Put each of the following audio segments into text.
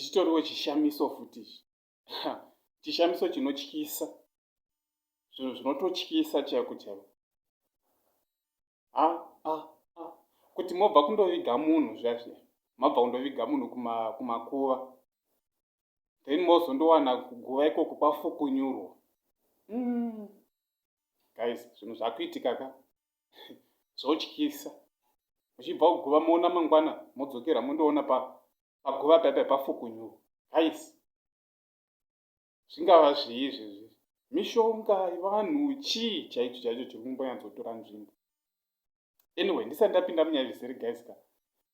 chitoriwo chishamiso futi ichi. Chishamiso chinotyisa, zvinhu zvinototyisa chaiko chaiko. Kuti mobva kundoviga munhu zvazviya, mabva kundoviga munhu kumakuva, then mozondowana kuguva ikoko kwafukunyurwa. Guys, zvinhu zvakuitika ka zvotyisa. Muchibva kuguva moona mangwana modzokera mondoona paguva paipai pafukunyurwa. Guys, zvingava zviizvi mishonga yevanhu chii chaicho chaicho chiri kumbonyatsotora nzvimbo. Anyway, ndisati ndapinda munyaya zvisiri guys ka,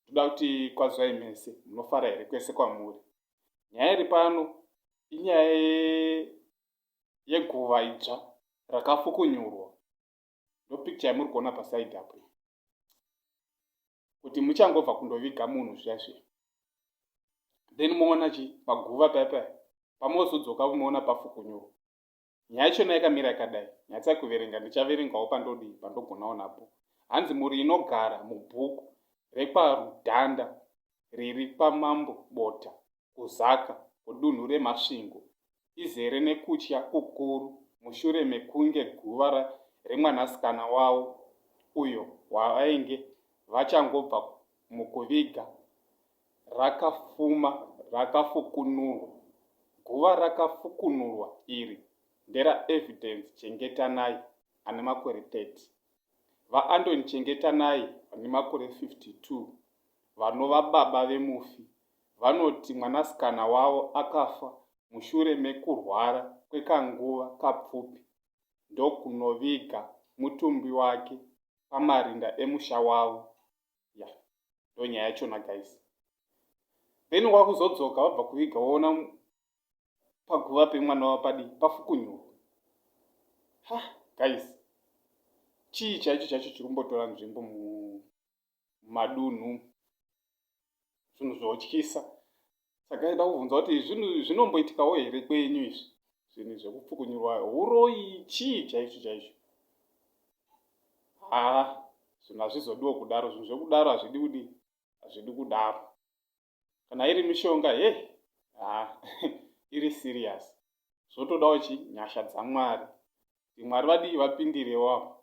toda kuti kwazivai mese munofara here kwese kwamuri. Nyaya iri pano inyaya yeguva idzva rakafukunyurwa. Ndopicture yamuri kuona paside apo. Kuti muchangobva kundoviga munhu zvazviya, then moona paguva paipai pamozodzoka moona pafukunyurwa. Nyaya yachona yakamira yakadai. Nyatsa kuverenga ndichaverengawo pandogonawo napo. Hanzi muri inogara mubhuku rekwarudhanda riri pamambo bota kuzaka kudunhu remasvingo izere nekutya kukuru mushure mekunge guva remwanasikana wavo uyo wavainge vachangobva mukuviga rakafukunurwa. Guva rakafukunurwa iri ndera Evidence Chengetanai ane makore 30, vaAndoni Chengetanai ane makore 52, vanova baba vemufi, vanoti mwanasikana wavo akafa mushure mekurwara kwekanguva kapfupi ndokunoviga mutumbi wake pamarinda emusha wavo. Ndo nyaya yachona guys. Then wakuzodzoka wabva kuviga woona paguva pemwana wavo pafukunyurwa. Guys, chii chaicho chaicho chiri kumbotora nzvimbo mumadunhu. Zvinhu zvotyisa. Saka ida kubvunza kuti zvinhu zvinomboitikawo here kwenyu izvi? Zvinhu zvekufukunyurwa uroi chii chaicho chaicho? Zvinhu hazvizodiwo kudaro. Zvinhu zvekudaro hazvidi kudaro. Kana iri mishonga iri serious, zvotodawo nyasha dzaMwari. Mwari vadii vapindirewo.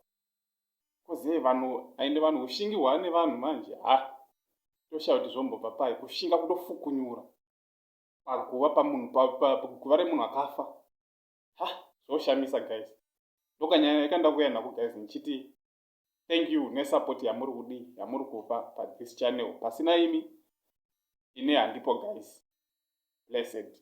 Koze vanhu kushingirwa nevanhu manje. Toshaura kuti zvombobva pai kushinga kutofukunyura paguva remunhu akafa. Zvoshamisa guys. Ndokanyaya yakanda kuuya nako guys, nichiti thank you nesupport yamuri kupa pathis channel. Pasina imi ine handipo guys. Blessed.